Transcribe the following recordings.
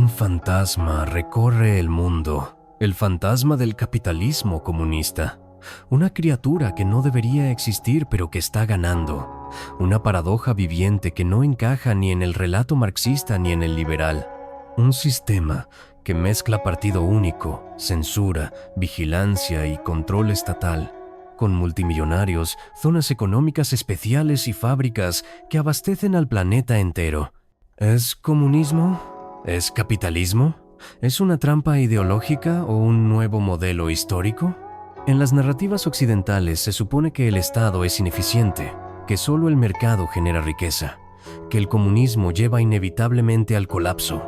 Un fantasma recorre el mundo, el fantasma del capitalismo comunista. Una criatura que no debería existir pero que está ganando. Una paradoja viviente que no encaja ni en el relato marxista ni en el liberal. Un sistema que mezcla partido único, censura, vigilancia y control estatal, con multimillonarios, zonas económicas especiales y fábricas que abastecen al planeta entero. ¿Es comunismo? ¿Es capitalismo? ¿Es una trampa ideológica o un nuevo modelo histórico? En las narrativas occidentales se supone que el Estado es ineficiente, que solo el mercado genera riqueza, que el comunismo lleva inevitablemente al colapso,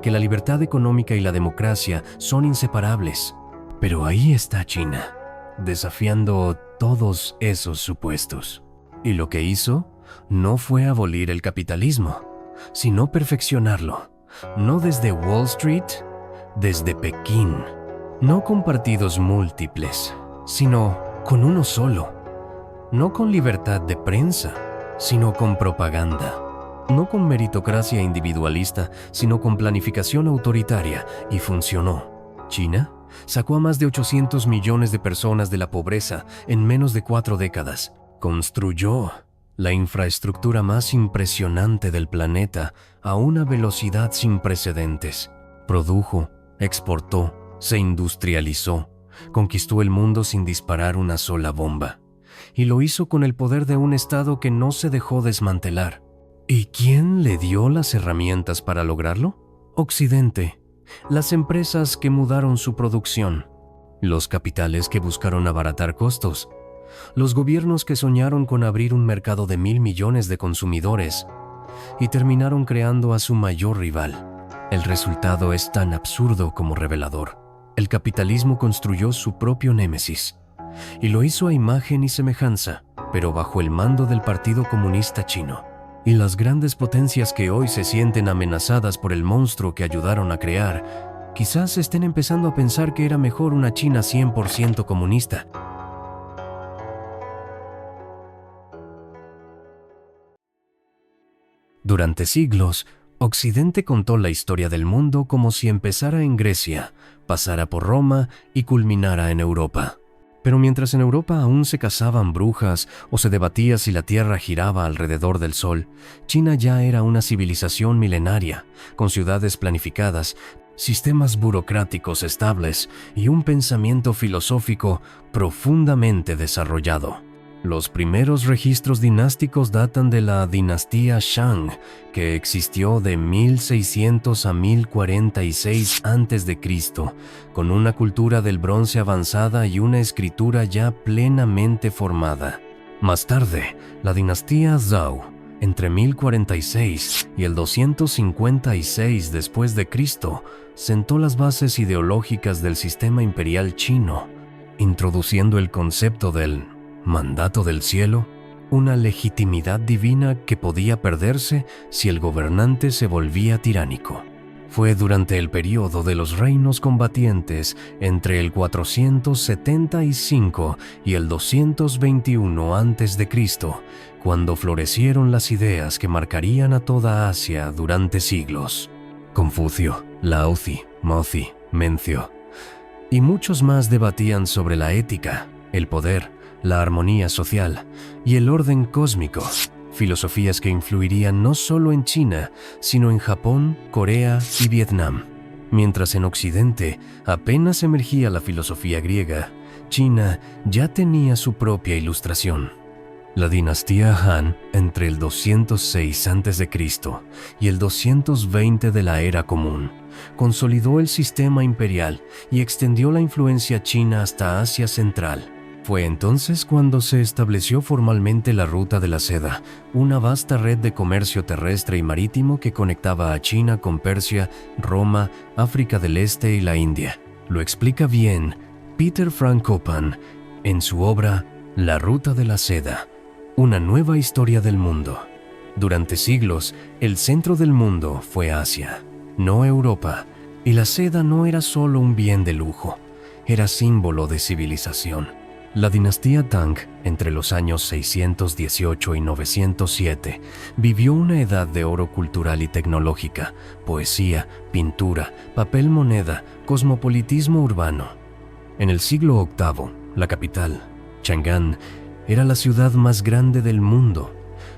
que la libertad económica y la democracia son inseparables. Pero ahí está China, desafiando todos esos supuestos. Y lo que hizo no fue abolir el capitalismo, sino perfeccionarlo. No desde Wall Street, desde Pekín. No con partidos múltiples, sino con uno solo. No con libertad de prensa, sino con propaganda. No con meritocracia individualista, sino con planificación autoritaria, y funcionó. China sacó a más de 800 millones de personas de la pobreza en menos de 4 décadas. Construyó la infraestructura más impresionante del planeta a una velocidad sin precedentes. Produjo, exportó, se industrializó, conquistó el mundo sin disparar una sola bomba. Y lo hizo con el poder de un Estado que no se dejó desmantelar. ¿Y quién le dio las herramientas para lograrlo? Occidente. Las empresas que mudaron su producción. Los capitales que buscaron abaratar costos. Los gobiernos que soñaron con abrir un mercado de 1.000 millones de consumidores y terminaron creando a su mayor rival. El resultado es tan absurdo como revelador. El capitalismo construyó su propio némesis y lo hizo a imagen y semejanza, pero bajo el mando del Partido Comunista Chino. Y las grandes potencias que hoy se sienten amenazadas por el monstruo que ayudaron a crear, quizás estén empezando a pensar que era mejor una China 100% comunista. Durante siglos, Occidente contó la historia del mundo como si empezara en Grecia, pasara por Roma y culminara en Europa. Pero mientras en Europa aún se cazaban brujas o se debatía si la Tierra giraba alrededor del Sol, China ya era una civilización milenaria, con ciudades planificadas, sistemas burocráticos estables y un pensamiento filosófico profundamente desarrollado. Los primeros registros dinásticos datan de la dinastía Shang, que existió de 1600 a 1046 a.C., con una cultura del bronce avanzada y una escritura ya plenamente formada. Más tarde, la dinastía Zhou, entre 1046 y el 256 después de Cristo, sentó las bases ideológicas del sistema imperial chino, introduciendo el concepto del mandato del cielo, una legitimidad divina que podía perderse si el gobernante se volvía tiránico. Fue durante el período de los reinos combatientes entre el 475 y el 221 a.C. cuando florecieron las ideas que marcarían a toda Asia durante siglos. Confucio, Laozi, Mozi, Mencio y muchos más debatían sobre la ética, el poder, la armonía social y el orden cósmico, filosofías que influirían no solo en China, sino en Japón, Corea y Vietnam. Mientras en Occidente apenas emergía la filosofía griega, China ya tenía su propia ilustración. La dinastía Han, entre el 206 a.C. y el 220 de la Era Común, consolidó el sistema imperial y extendió la influencia china hasta Asia Central. Fue entonces cuando se estableció formalmente la Ruta de la Seda, una vasta red de comercio terrestre y marítimo que conectaba a China con Persia, Roma, África del Este y la India. Lo explica bien Peter Frank Kopan en su obra La Ruta de la Seda, una nueva historia del mundo. Durante siglos, el centro del mundo fue Asia, no Europa, y la seda no era solo un bien de lujo, era símbolo de civilización. La dinastía Tang, entre los años 618 y 907, vivió una edad de oro cultural y tecnológica, poesía, pintura, papel moneda, cosmopolitismo urbano. En el siglo VIII, la capital, Chang'an, era la ciudad más grande del mundo.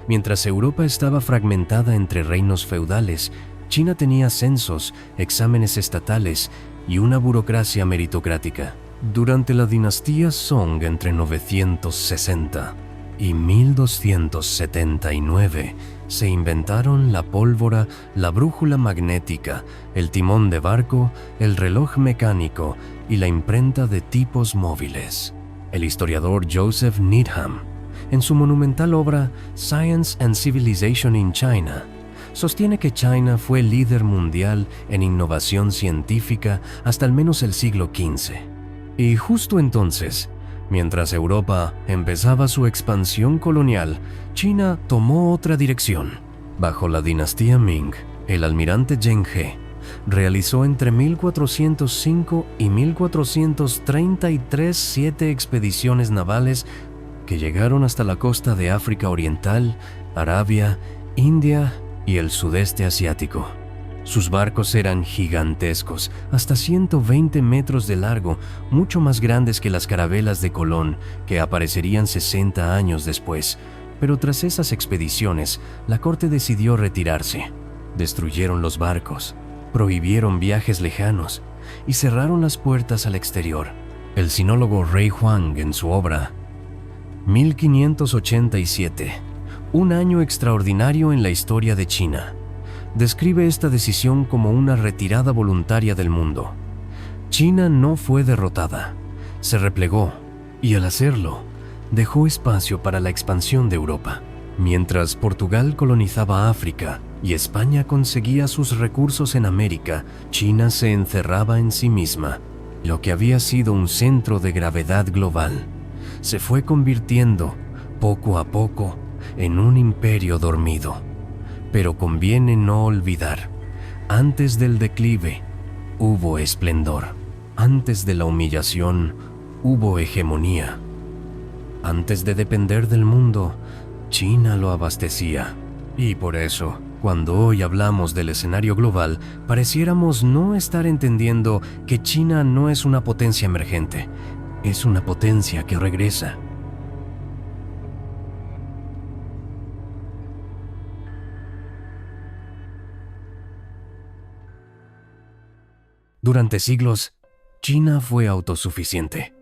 Mientras Europa estaba fragmentada entre reinos feudales, China tenía censos, exámenes estatales y una burocracia meritocrática. Durante la dinastía Song entre 960 y 1279 se inventaron la pólvora, la brújula magnética, el timón de barco, el reloj mecánico y la imprenta de tipos móviles. El historiador Joseph Needham, en su monumental obra Science and Civilization in China, sostiene que China fue líder mundial en innovación científica hasta al menos el siglo XV. Y justo entonces, mientras Europa empezaba su expansión colonial, China tomó otra dirección. Bajo la dinastía Ming, el almirante Zheng He realizó entre 1405 y 1433 7 expediciones navales que llegaron hasta la costa de África Oriental, Arabia, India y el sudeste asiático. Sus barcos eran gigantescos, hasta 120 metros de largo, mucho más grandes que las carabelas de Colón, que aparecerían 60 años después. Pero tras esas expediciones, la corte decidió retirarse. Destruyeron los barcos, prohibieron viajes lejanos y cerraron las puertas al exterior. El sinólogo Rey Huang, en su obra 1587, un año extraordinario en la historia de China, describe esta decisión como una retirada voluntaria del mundo. China no fue derrotada, se replegó y al hacerlo, dejó espacio para la expansión de Europa. Mientras Portugal colonizaba África y España conseguía sus recursos en América, China se encerraba en sí misma. Lo que había sido un centro de gravedad global se fue convirtiendo, poco a poco, en un imperio dormido. Pero conviene no olvidar, antes del declive hubo esplendor, antes de la humillación hubo hegemonía. Antes de depender del mundo, China lo abastecía. Y por eso, cuando hoy hablamos del escenario global, pareciéramos no estar entendiendo que China no es una potencia emergente, es una potencia que regresa. Durante siglos, China fue autosuficiente.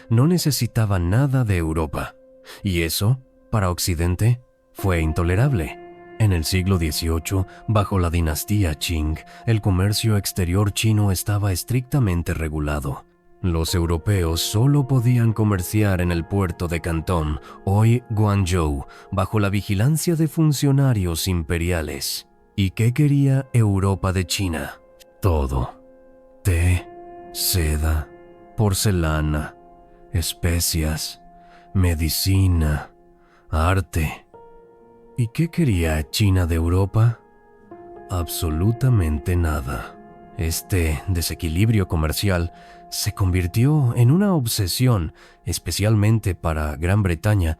No necesitaba nada de Europa. Y eso, para Occidente, fue intolerable. En el siglo XVIII, bajo la dinastía Qing, el comercio exterior chino estaba estrictamente regulado. Los europeos solo podían comerciar en el puerto de Cantón, hoy Guangzhou, bajo la vigilancia de funcionarios imperiales. ¿Y qué quería Europa de China? Todo. Té, seda, porcelana, especias, medicina, arte. ¿Y qué quería China de Europa? Absolutamente nada. Este desequilibrio comercial se convirtió en una obsesión, especialmente para Gran Bretaña,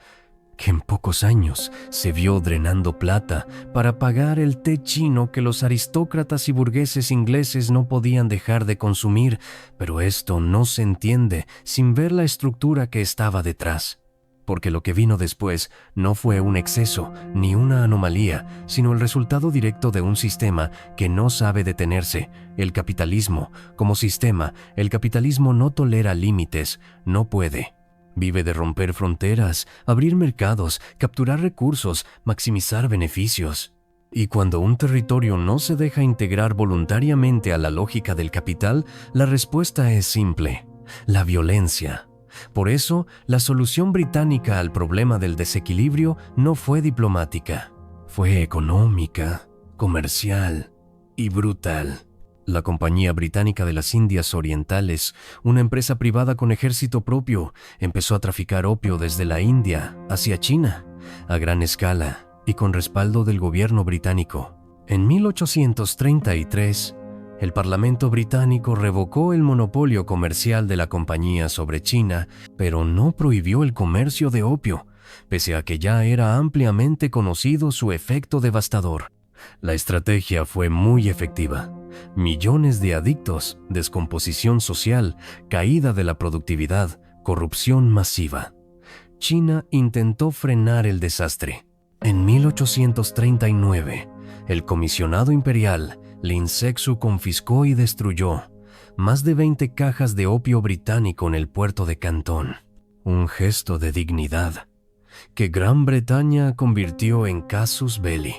que en pocos años se vio drenando plata para pagar el té chino que los aristócratas y burgueses ingleses no podían dejar de consumir, pero esto no se entiende sin ver la estructura que estaba detrás. Porque lo que vino después no fue un exceso ni una anomalía, sino el resultado directo de un sistema que no sabe detenerse. El capitalismo, como sistema, el capitalismo no tolera límites, no puede. Vive de romper fronteras, abrir mercados, capturar recursos, maximizar beneficios. Y cuando un territorio no se deja integrar voluntariamente a la lógica del capital, la respuesta es simple: la violencia. Por eso, la solución británica al problema del desequilibrio no fue diplomática, fue económica, comercial y brutal. La Compañía Británica de las Indias Orientales, una empresa privada con ejército propio, empezó a traficar opio desde la India hacia China, a gran escala y con respaldo del gobierno británico. En 1833, El Parlamento británico revocó el monopolio comercial de la compañía sobre China, pero no prohibió el comercio de opio, pese a que ya era ampliamente conocido su efecto devastador. La estrategia fue muy efectiva. Millones de adictos, descomposición social, caída de la productividad, corrupción masiva. China intentó frenar el desastre. En 1839, el comisionado imperial Lin Sexu confiscó y destruyó más de 20 cajas de opio británico en el puerto de Cantón. Un gesto de dignidad que Gran Bretaña convirtió en casus belli.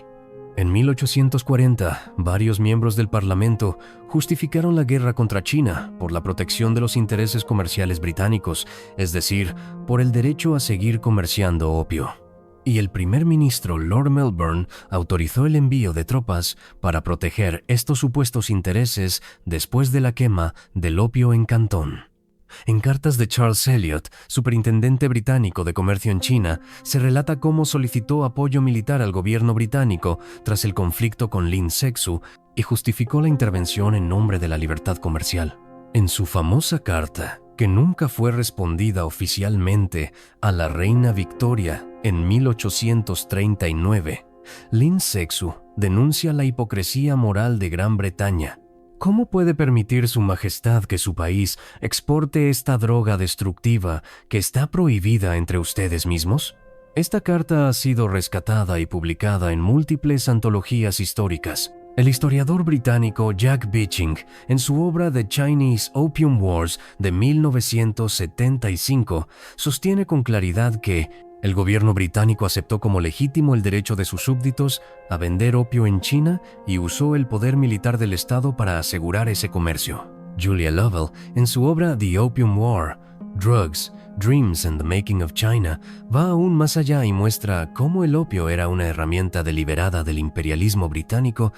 En 1840, varios miembros del Parlamento justificaron la guerra contra China por la protección de los intereses comerciales británicos, es decir, por el derecho a seguir comerciando opio. Y el primer ministro Lord Melbourne autorizó el envío de tropas para proteger estos supuestos intereses después de la quema del opio en Cantón. En cartas de Charles Elliot, superintendente británico de comercio en China, se relata cómo solicitó apoyo militar al gobierno británico tras el conflicto con Lin Sexu y justificó la intervención en nombre de la libertad comercial. En su famosa carta, que nunca fue respondida oficialmente a la reina Victoria en 1839, Lin Sexu denuncia la hipocresía moral de Gran Bretaña. ¿Cómo puede permitir su majestad que su país exporte esta droga destructiva que está prohibida entre ustedes mismos? Esta carta ha sido rescatada y publicada en múltiples antologías históricas. El historiador británico Jack Beeching, en su obra The Chinese Opium Wars de 1975, sostiene con claridad que el gobierno británico aceptó como legítimo el derecho de sus súbditos a vender opio en China y usó el poder militar del Estado para asegurar ese comercio. Julia Lovell, en su obra The Opium War, Drugs, Dreams and the Making of China, va aún más allá y muestra cómo el opio era una herramienta deliberada del imperialismo británico,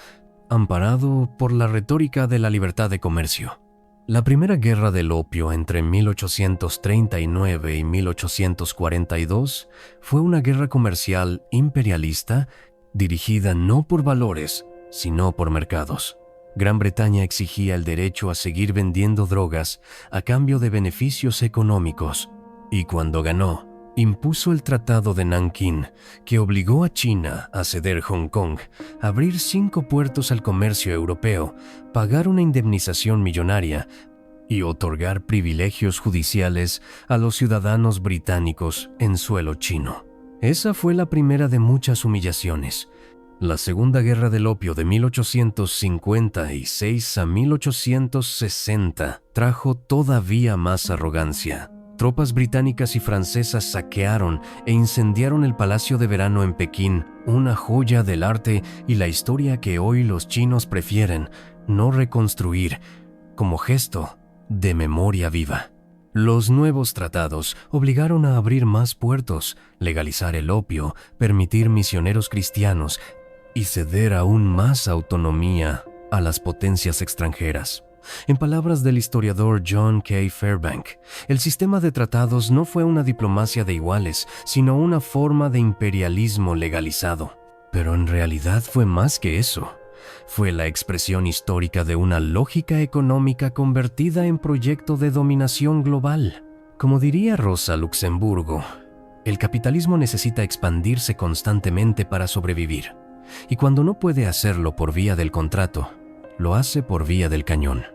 amparado por la retórica de la libertad de comercio. La primera guerra del opio entre 1839 y 1842 fue una guerra comercial imperialista dirigida no por valores, sino por mercados. Gran Bretaña exigía el derecho a seguir vendiendo drogas a cambio de beneficios económicos, y cuando ganó, impuso el Tratado de Nankín, que obligó a China a ceder Hong Kong, abrir 5 puertos al comercio europeo, pagar una indemnización millonaria y otorgar privilegios judiciales a los ciudadanos británicos en suelo chino. Esa fue la primera de muchas humillaciones. La Segunda Guerra del Opio de 1856 a 1860 trajo todavía más arrogancia. Tropas británicas y francesas saquearon e incendiaron el Palacio de Verano en Pekín, una joya del arte y la historia que hoy los chinos prefieren no reconstruir, como gesto de memoria viva. Los nuevos tratados obligaron a abrir más puertos, legalizar el opio, permitir misioneros cristianos y ceder aún más autonomía a las potencias extranjeras. En palabras del historiador John K. Fairbank, el sistema de tratados no fue una diplomacia de iguales, sino una forma de imperialismo legalizado. Pero en realidad fue más que eso. Fue la expresión histórica de una lógica económica convertida en proyecto de dominación global. Como diría Rosa Luxemburgo, el capitalismo necesita expandirse constantemente para sobrevivir, y cuando no puede hacerlo por vía del contrato, lo hace por vía del cañón.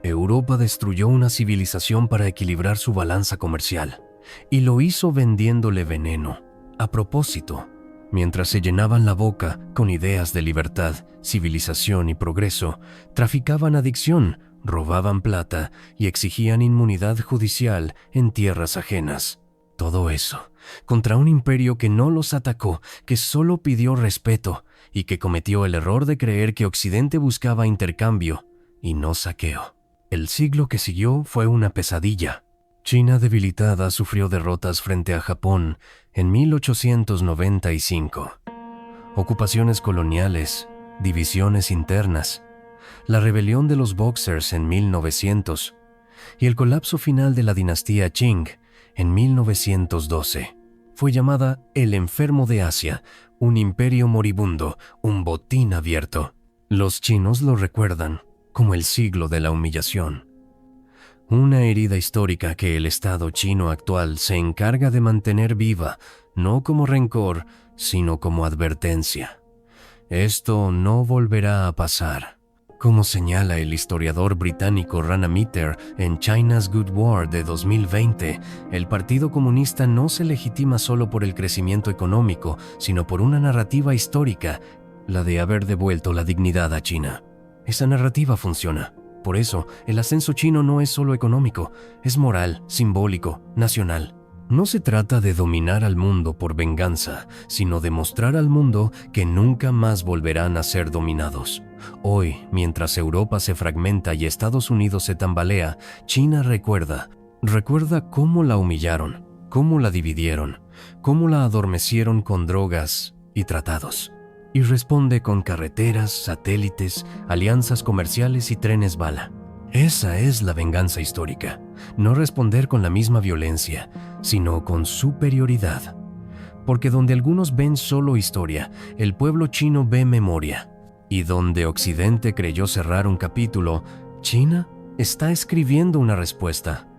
Europa destruyó una civilización para equilibrar su balanza comercial, y lo hizo vendiéndole veneno, a propósito. Mientras se llenaban la boca con ideas de libertad, civilización y progreso, traficaban adicción, robaban plata y exigían inmunidad judicial en tierras ajenas. Todo eso, contra un imperio que no los atacó, que solo pidió respeto y que cometió el error de creer que Occidente buscaba intercambio y no saqueo. El siglo que siguió fue una pesadilla. China debilitada sufrió derrotas frente a Japón en 1895. Ocupaciones coloniales, divisiones internas, la rebelión de los Boxers en 1900 y el colapso final de la dinastía Qing en 1912. Fue llamada el enfermo de Asia, un imperio moribundo, un botín abierto. Los chinos lo recuerdan como el siglo de la humillación. Una herida histórica que el Estado chino actual se encarga de mantener viva, no como rencor, sino como advertencia. Esto no volverá a pasar. Como señala el historiador británico Rana Mitter en China's Good War de 2020, el Partido Comunista no se legitima solo por el crecimiento económico, sino por una narrativa histórica, la de haber devuelto la dignidad a China. Esa narrativa funciona. Por eso, el ascenso chino no es solo económico, es moral, simbólico, nacional. No se trata de dominar al mundo por venganza, sino de mostrar al mundo que nunca más volverán a ser dominados. Hoy, mientras Europa se fragmenta y Estados Unidos se tambalea, China recuerda cómo la humillaron, cómo la dividieron, cómo la adormecieron con drogas y tratados. Y responde con carreteras, satélites, alianzas comerciales y trenes bala. Esa es la venganza histórica. No responder con la misma violencia, sino con superioridad. Porque donde algunos ven solo historia, el pueblo chino ve memoria. Y donde Occidente creyó cerrar un capítulo, China está escribiendo una respuesta.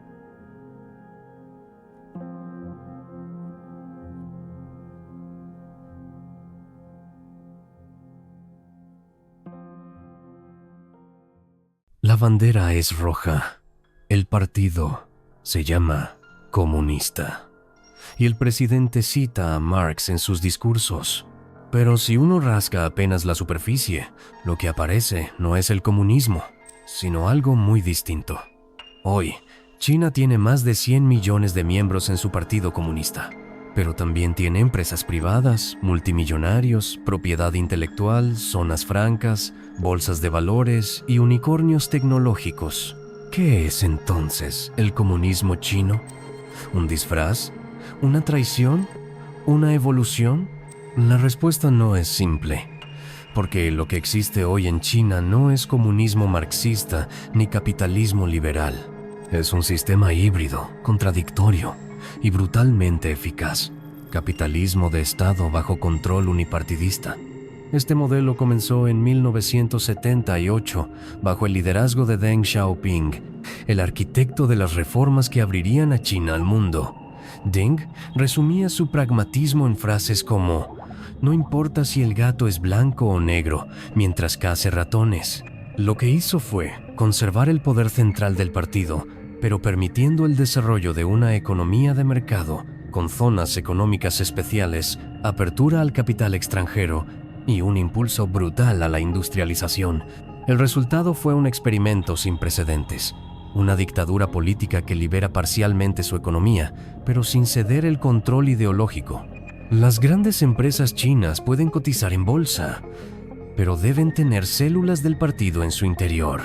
La bandera es roja. El partido se llama comunista. Y el presidente cita a Marx en sus discursos. Pero si uno rasca apenas la superficie, lo que aparece no es el comunismo, sino algo muy distinto. Hoy, China tiene más de 100 millones de miembros en su partido comunista. Pero también tiene empresas privadas, multimillonarios, propiedad intelectual, zonas francas, bolsas de valores y unicornios tecnológicos. ¿Qué es entonces el comunismo chino? ¿Un disfraz? ¿Una traición? ¿Una evolución? La respuesta no es simple, porque lo que existe hoy en China no es comunismo marxista ni capitalismo liberal. Es un sistema híbrido, contradictorio y brutalmente eficaz. Capitalismo de Estado bajo control unipartidista. Este modelo comenzó en 1978 bajo el liderazgo de Deng Xiaoping, el arquitecto de las reformas que abrirían a China al mundo. Deng resumía su pragmatismo en frases como: no importa si el gato es blanco o negro, mientras case ratones. Lo que hizo fue conservar el poder central del partido, pero permitiendo el desarrollo de una economía de mercado, con zonas económicas especiales, apertura al capital extranjero y un impulso brutal a la industrialización. El resultado fue un experimento sin precedentes. Una dictadura política que libera parcialmente su economía, pero sin ceder el control ideológico. Las grandes empresas chinas pueden cotizar en bolsa, pero deben tener células del partido en su interior.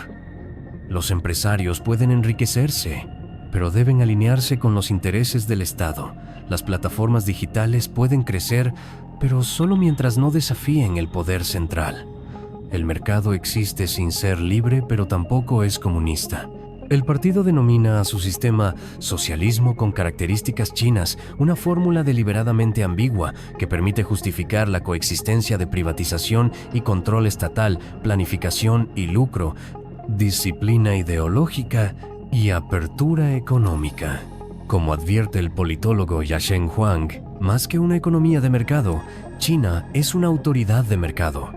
Los empresarios pueden enriquecerse, pero deben alinearse con los intereses del Estado. Las plataformas digitales pueden crecer, pero solo mientras no desafíen el poder central. El mercado existe sin ser libre, pero tampoco es comunista. El partido denomina a su sistema socialismo con características chinas, una fórmula deliberadamente ambigua que permite justificar la coexistencia de privatización y control estatal, planificación y lucro, disciplina ideológica y apertura económica. Como advierte el politólogo Yasheng Huang, más que una economía de mercado, China es una autoridad de mercado.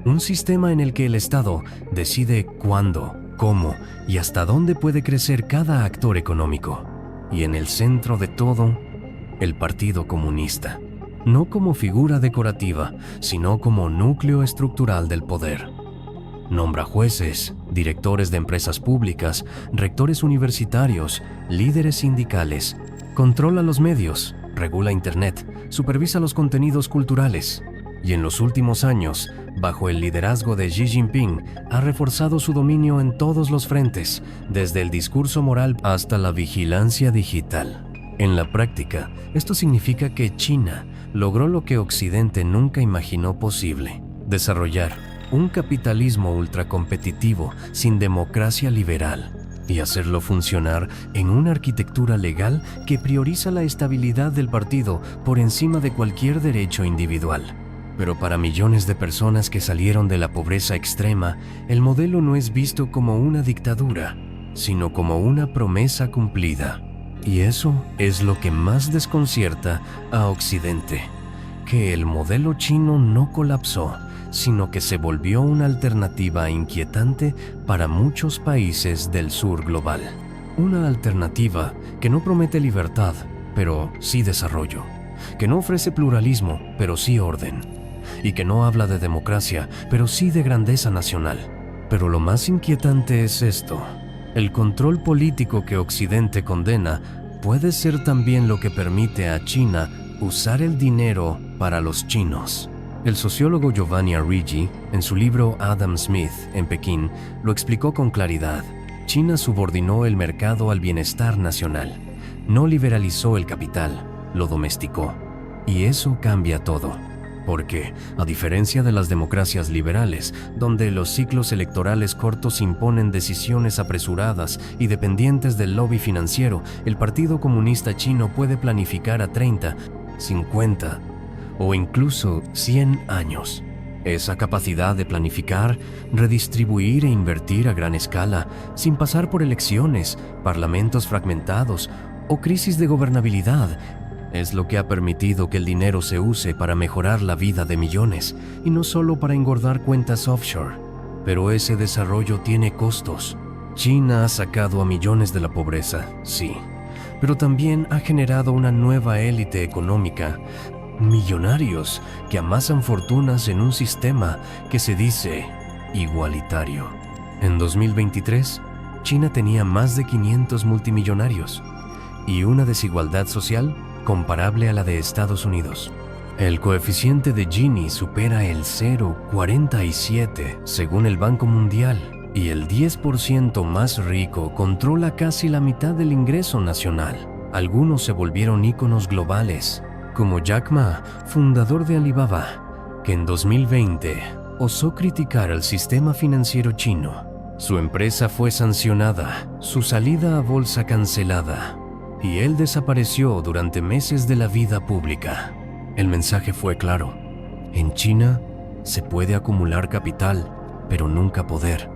Un sistema en el que el Estado decide cuándo, cómo y hasta dónde puede crecer cada actor económico. Y en el centro de todo, el Partido Comunista. No como figura decorativa, sino como núcleo estructural del poder. Nombra jueces, directores de empresas públicas, rectores universitarios, líderes sindicales. Controla los medios, regula Internet, supervisa los contenidos culturales. Y en los últimos años, bajo el liderazgo de Xi Jinping, ha reforzado su dominio en todos los frentes, desde el discurso moral hasta la vigilancia digital. En la práctica, esto significa que China logró lo que Occidente nunca imaginó posible: desarrollar un capitalismo ultracompetitivo sin democracia liberal y hacerlo funcionar en una arquitectura legal que prioriza la estabilidad del partido por encima de cualquier derecho individual. Pero para millones de personas que salieron de la pobreza extrema, el modelo no es visto como una dictadura, sino como una promesa cumplida. Y eso es lo que más desconcierta a Occidente, que el modelo chino no colapsó, sino que se volvió una alternativa inquietante para muchos países del sur global. Una alternativa que no promete libertad, pero sí desarrollo, que no ofrece pluralismo, pero sí orden, y que no habla de democracia, pero sí de grandeza nacional. Pero lo más inquietante es esto: el control político que Occidente condena puede ser también lo que permite a China usar el dinero para los chinos. El sociólogo Giovanni Arrighi, en su libro Adam Smith en Pekín, lo explicó con claridad. China subordinó el mercado al bienestar nacional, no liberalizó el capital, lo domesticó. Y eso cambia todo. Porque, a diferencia de las democracias liberales, donde los ciclos electorales cortos imponen decisiones apresuradas y dependientes del lobby financiero, el Partido Comunista Chino puede planificar a 30, 50 o incluso 100 años. Esa capacidad de planificar, redistribuir e invertir a gran escala, sin pasar por elecciones, parlamentos fragmentados o crisis de gobernabilidad, es lo que ha permitido que el dinero se use para mejorar la vida de millones y no solo para engordar cuentas offshore. Pero ese desarrollo tiene costos. China ha sacado a millones de la pobreza, sí, pero también ha generado una nueva élite económica, millonarios que amasan fortunas en un sistema que se dice igualitario. En 2023, China tenía más de 500 multimillonarios y una desigualdad social comparable a la de Estados Unidos. El coeficiente de Gini supera el 0,47 según el Banco Mundial, y el 10% más rico controla casi la mitad del ingreso nacional. Algunos se volvieron íconos globales, como Jack Ma, fundador de Alibaba, que en 2020 osó criticar al sistema financiero chino. Su empresa fue sancionada, su salida a bolsa cancelada, y él desapareció durante meses de la vida pública. El mensaje fue claro: en China se puede acumular capital, pero nunca poder,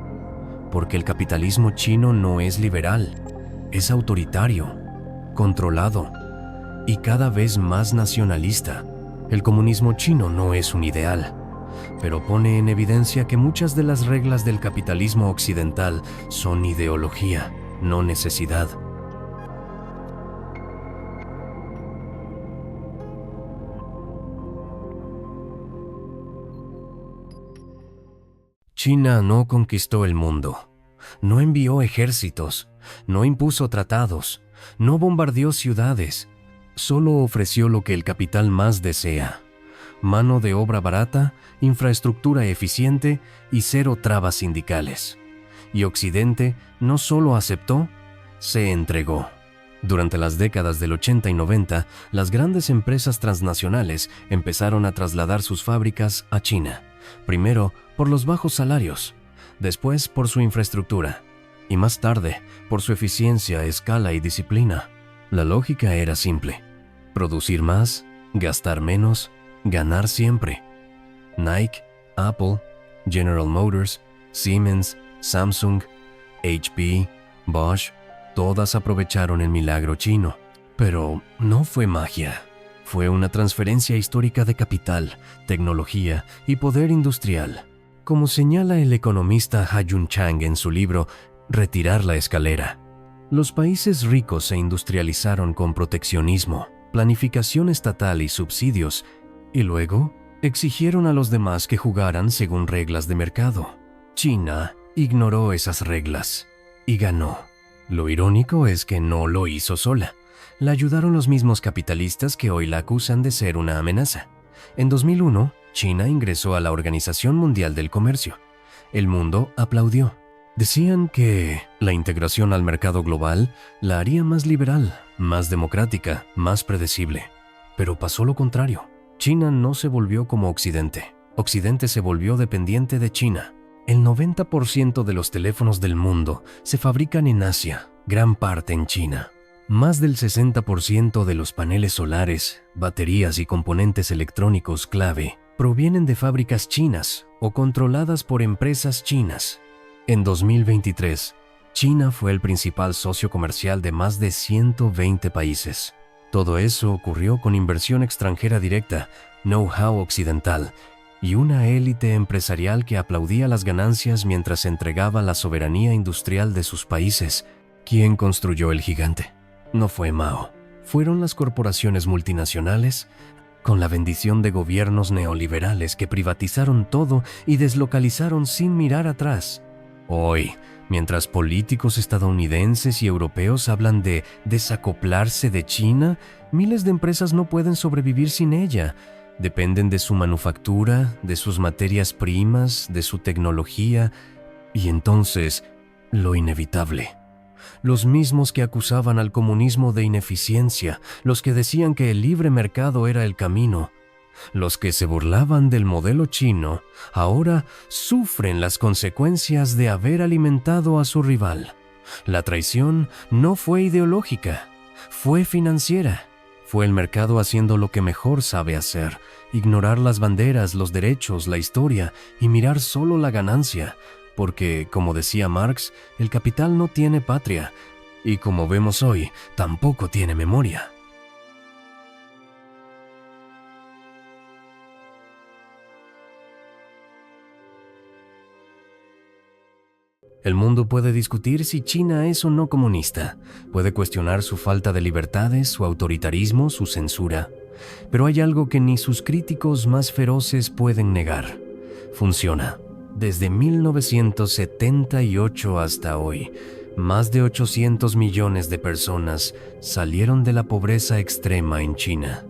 porque el capitalismo chino no es liberal, es autoritario, controlado y cada vez más nacionalista. El comunismo chino no es un ideal, pero pone en evidencia que muchas de las reglas del capitalismo occidental son ideología, no necesidad. China no conquistó el mundo, no envió ejércitos, no impuso tratados, no bombardeó ciudades, solo ofreció lo que el capital más desea: mano de obra barata, infraestructura eficiente y cero trabas sindicales. Y Occidente no solo aceptó, se entregó. Durante las décadas del 80 y 90, las grandes empresas transnacionales empezaron a trasladar sus fábricas a China, primero por los bajos salarios, después por su infraestructura, y más tarde por su eficiencia, escala y disciplina. La lógica era simple: producir más, gastar menos, ganar siempre. Nike, Apple, General Motors, Siemens, Samsung, HP, Bosch, todas aprovecharon el milagro chino. Pero no fue magia. Fue una transferencia histórica de capital, tecnología y poder industrial. Como señala el economista Ha-Joon Chang en su libro Retirar la escalera, los países ricos se industrializaron con proteccionismo, planificación estatal y subsidios, y luego exigieron a los demás que jugaran según reglas de mercado. China ignoró esas reglas y ganó. Lo irónico es que no lo hizo sola. La ayudaron los mismos capitalistas que hoy la acusan de ser una amenaza. En 2001, China ingresó a la Organización Mundial del Comercio. El mundo aplaudió. Decían que la integración al mercado global la haría más liberal, más democrática, más predecible. Pero pasó lo contrario. China no se volvió como Occidente. Occidente se volvió dependiente de China. El 90% de los teléfonos del mundo se fabrican en Asia, gran parte en China. Más del 60% de los paneles solares, baterías y componentes electrónicos clave provienen de fábricas chinas o controladas por empresas chinas. En 2023, China fue el principal socio comercial de más de 120 países. Todo eso ocurrió con inversión extranjera directa, know-how occidental y una élite empresarial que aplaudía las ganancias mientras entregaba la soberanía industrial de sus países. ¿Quién construyó el gigante? No fue Mao. Fueron las corporaciones multinacionales, con la bendición de gobiernos neoliberales que privatizaron todo y deslocalizaron sin mirar atrás. Hoy, mientras políticos estadounidenses y europeos hablan de desacoplarse de China, miles de empresas no pueden sobrevivir sin ella. Dependen de su manufactura, de sus materias primas, de su tecnología, y entonces, lo inevitable. Los mismos que acusaban al comunismo de ineficiencia, los que decían que el libre mercado era el camino, los que se burlaban del modelo chino, ahora sufren las consecuencias de haber alimentado a su rival. La traición no fue ideológica, fue financiera. Fue el mercado haciendo lo que mejor sabe hacer, ignorar las banderas, los derechos, la historia y mirar solo la ganancia. Porque, como decía Marx, el capital no tiene patria, y como vemos hoy, tampoco tiene memoria. El mundo puede discutir si China es o no comunista, puede cuestionar su falta de libertades, su autoritarismo, su censura, pero hay algo que ni sus críticos más feroces pueden negar. Funciona. Desde 1978 hasta hoy, más de 800 millones de personas salieron de la pobreza extrema en China.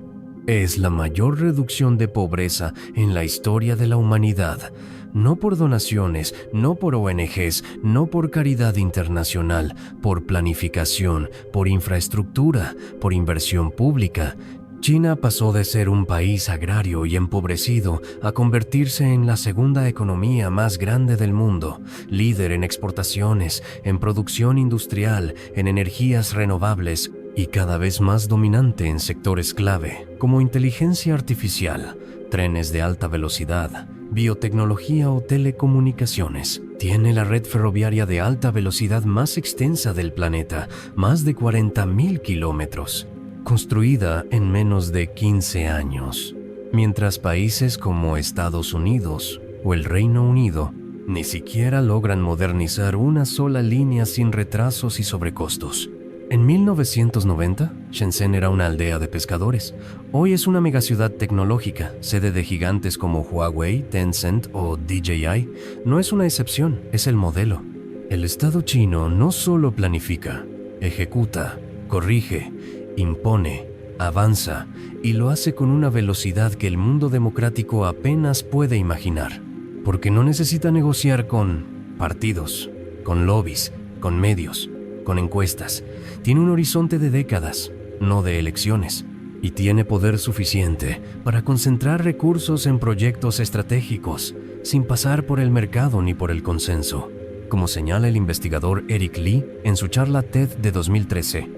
Es la mayor reducción de pobreza en la historia de la humanidad, no por donaciones, no por ONGs, no por caridad internacional, por planificación, por infraestructura, por inversión pública. China pasó de ser un país agrario y empobrecido a convertirse en la segunda economía más grande del mundo, líder en exportaciones, en producción industrial, en energías renovables y cada vez más dominante en sectores clave, como inteligencia artificial, trenes de alta velocidad, biotecnología o telecomunicaciones. Tiene la red ferroviaria de alta velocidad más extensa del planeta, más de 40.000 kilómetros. Construida en menos de 15 años, mientras países como Estados Unidos o el Reino Unido ni siquiera logran modernizar una sola línea sin retrasos y sobrecostos. En 1990, Shenzhen era una aldea de pescadores. Hoy es una megaciudad tecnológica, sede de gigantes como Huawei, Tencent o DJI. No es una excepción, es el modelo. El Estado chino no solo planifica, ejecuta, corrige, impone, avanza y lo hace con una velocidad que el mundo democrático apenas puede imaginar, porque no necesita negociar con partidos, con lobbies, con medios, con encuestas. Tiene un horizonte de décadas, no de elecciones, y tiene poder suficiente para concentrar recursos en proyectos estratégicos, sin pasar por el mercado ni por el consenso. Como señala el investigador Eric Lee en su charla TED de 2013,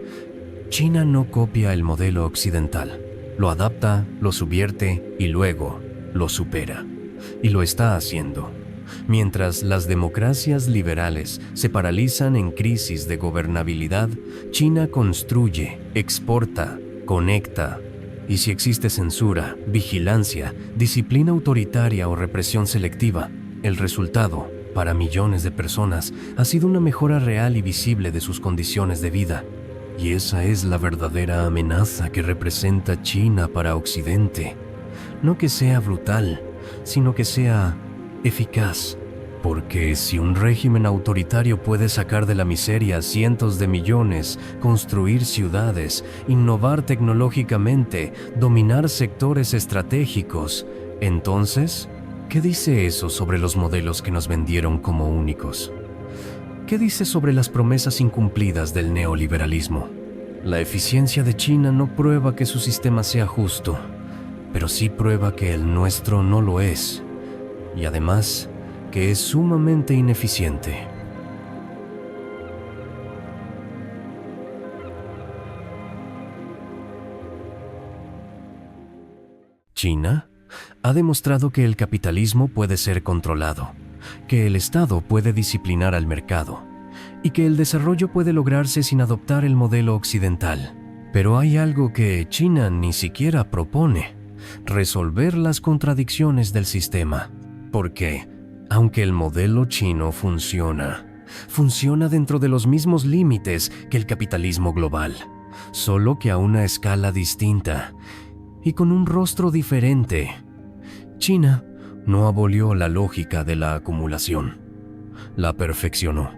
China no copia el modelo occidental, lo adapta, lo subvierte y luego lo supera. Y lo está haciendo. Mientras las democracias liberales se paralizan en crisis de gobernabilidad, China construye, exporta, conecta. Y si existe censura, vigilancia, disciplina autoritaria o represión selectiva, el resultado, para millones de personas, ha sido una mejora real y visible de sus condiciones de vida. Y esa es la verdadera amenaza que representa China para Occidente. No que sea brutal, sino que sea eficaz. Porque si un régimen autoritario puede sacar de la miseria a cientos de millones, construir ciudades, innovar tecnológicamente, dominar sectores estratégicos, entonces, ¿qué dice eso sobre los modelos que nos vendieron como únicos? ¿Qué dice sobre las promesas incumplidas del neoliberalismo? La eficiencia de China no prueba que su sistema sea justo, pero sí prueba que el nuestro no lo es, y además que es sumamente ineficiente. China Ha demostrado que el capitalismo puede ser controlado, que el Estado puede disciplinar al mercado y que el desarrollo puede lograrse sin adoptar el modelo occidental. Pero hay algo que China ni siquiera propone: resolver las contradicciones del sistema. Porque, aunque el modelo chino funciona dentro de los mismos límites que el capitalismo global, solo que a una escala distinta y con un rostro diferente. China no abolió la lógica de la acumulación, la perfeccionó.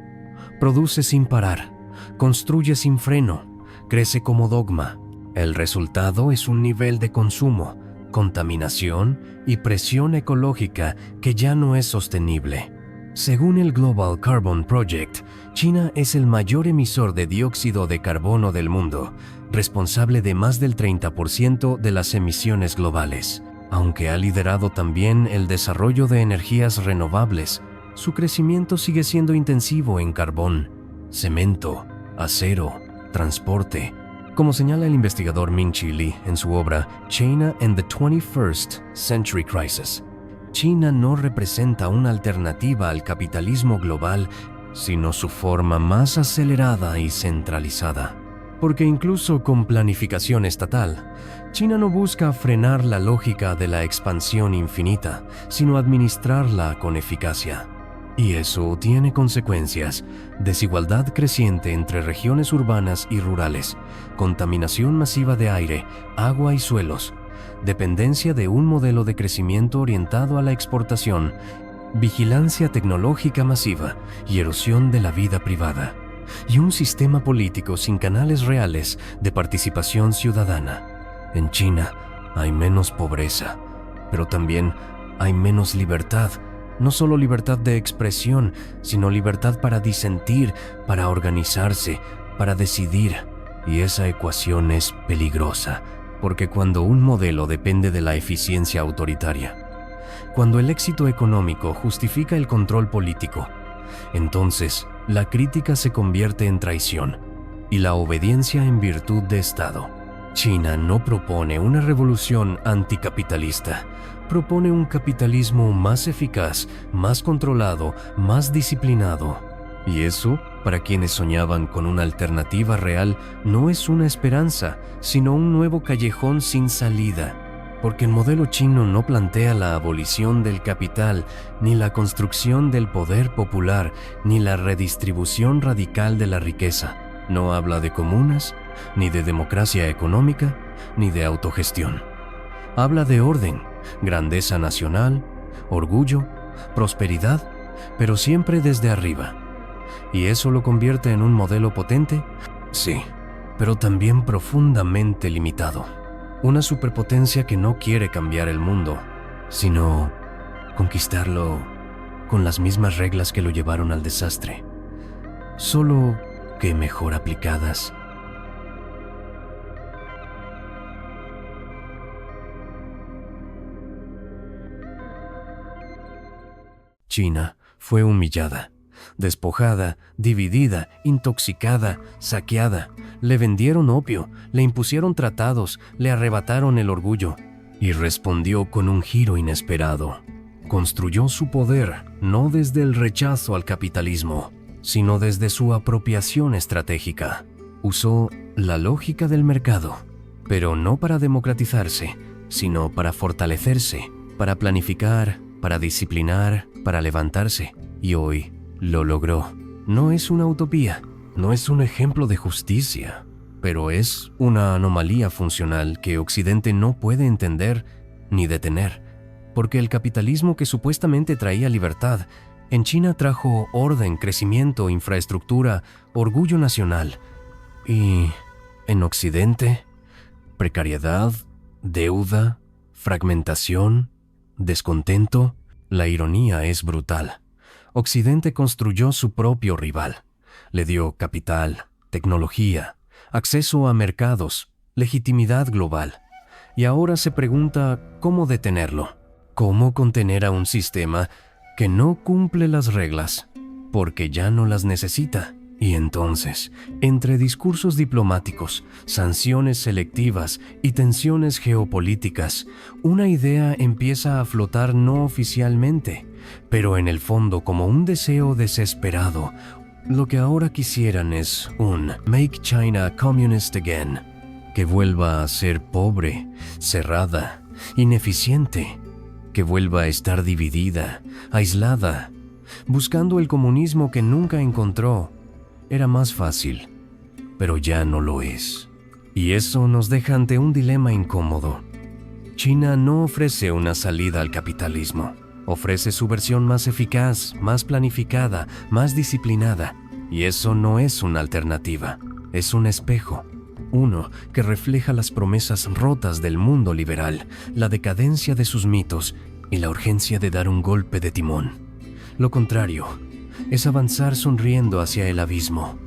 Produce sin parar, construye sin freno, crece como dogma. El resultado es un nivel de consumo, contaminación y presión ecológica que ya no es sostenible. Según el Global Carbon Project, China es el mayor emisor de dióxido de carbono del mundo, responsable de más del 30% de las emisiones globales. Aunque ha liderado también el desarrollo de energías renovables, su crecimiento sigue siendo intensivo en carbón, cemento, acero, transporte. Como señala el investigador Ming-Chi Lee en su obra China and the 21st Century Crisis, China no representa una alternativa al capitalismo global, sino su forma más acelerada y centralizada. Porque incluso con planificación estatal, China no busca frenar la lógica de la expansión infinita, sino administrarla con eficacia. Y eso tiene consecuencias: desigualdad creciente entre regiones urbanas y rurales, contaminación masiva de aire, agua y suelos, dependencia de un modelo de crecimiento orientado a la exportación, vigilancia tecnológica masiva y erosión de la vida privada, y un sistema político sin canales reales de participación ciudadana. En China hay menos pobreza, pero también hay menos libertad. No solo libertad de expresión, sino libertad para disentir, para organizarse, para decidir. Y esa ecuación es peligrosa, porque cuando un modelo depende de la eficiencia autoritaria, cuando el éxito económico justifica el control político, entonces la crítica se convierte en traición y la obediencia en virtud de Estado. China no propone una revolución anticapitalista, propone un capitalismo más eficaz, más controlado, más disciplinado. Y eso, para quienes soñaban con una alternativa real, no es una esperanza, sino un nuevo callejón sin salida. Porque el modelo chino no plantea la abolición del capital, ni la construcción del poder popular, ni la redistribución radical de la riqueza. No habla de comunas, ni de democracia económica, ni de autogestión. Habla de orden, grandeza nacional, orgullo, prosperidad, pero siempre desde arriba. ¿Y eso lo convierte en un modelo potente? Sí, pero también profundamente limitado. Una superpotencia que no quiere cambiar el mundo, sino conquistarlo con las mismas reglas que lo llevaron al desastre, solo que mejor aplicadas. China fue humillada, despojada, dividida, intoxicada, saqueada. Le vendieron opio, le impusieron tratados, le arrebataron el orgullo. Y respondió con un giro inesperado. Construyó su poder no desde el rechazo al capitalismo, sino desde su apropiación estratégica. Usó la lógica del mercado, pero no para democratizarse, sino para fortalecerse, para planificar, para disciplinar, para levantarse. Y hoy lo logró. No es una utopía, no es un ejemplo de justicia, pero es una anomalía funcional que Occidente no puede entender ni detener, porque el capitalismo que supuestamente traía libertad, en China trajo orden, crecimiento, infraestructura, orgullo nacional. Y en Occidente, precariedad, deuda, fragmentación, descontento. La ironía es brutal. Occidente construyó su propio rival. Le dio capital, tecnología, acceso a mercados, legitimidad global. Y ahora se pregunta cómo detenerlo, cómo contener a un sistema que no cumple las reglas, porque ya no las necesita. Y entonces, entre discursos diplomáticos, sanciones selectivas y tensiones geopolíticas, una idea empieza a flotar no oficialmente, pero en el fondo como un deseo desesperado. Lo que ahora quisieran es un Make China Communist Again, que vuelva a ser pobre, cerrada, ineficiente, que vuelva a estar dividida, aislada, buscando el comunismo que nunca encontró. Era más fácil, pero ya no lo es. Y eso nos deja ante un dilema incómodo. China no ofrece una salida al capitalismo. Ofrece su versión más eficaz, más planificada, más disciplinada. Y eso no es una alternativa, es un espejo. Uno que refleja las promesas rotas del mundo liberal, la decadencia de sus mitos y la urgencia de dar un golpe de timón. Lo contrario es avanzar sonriendo hacia el abismo,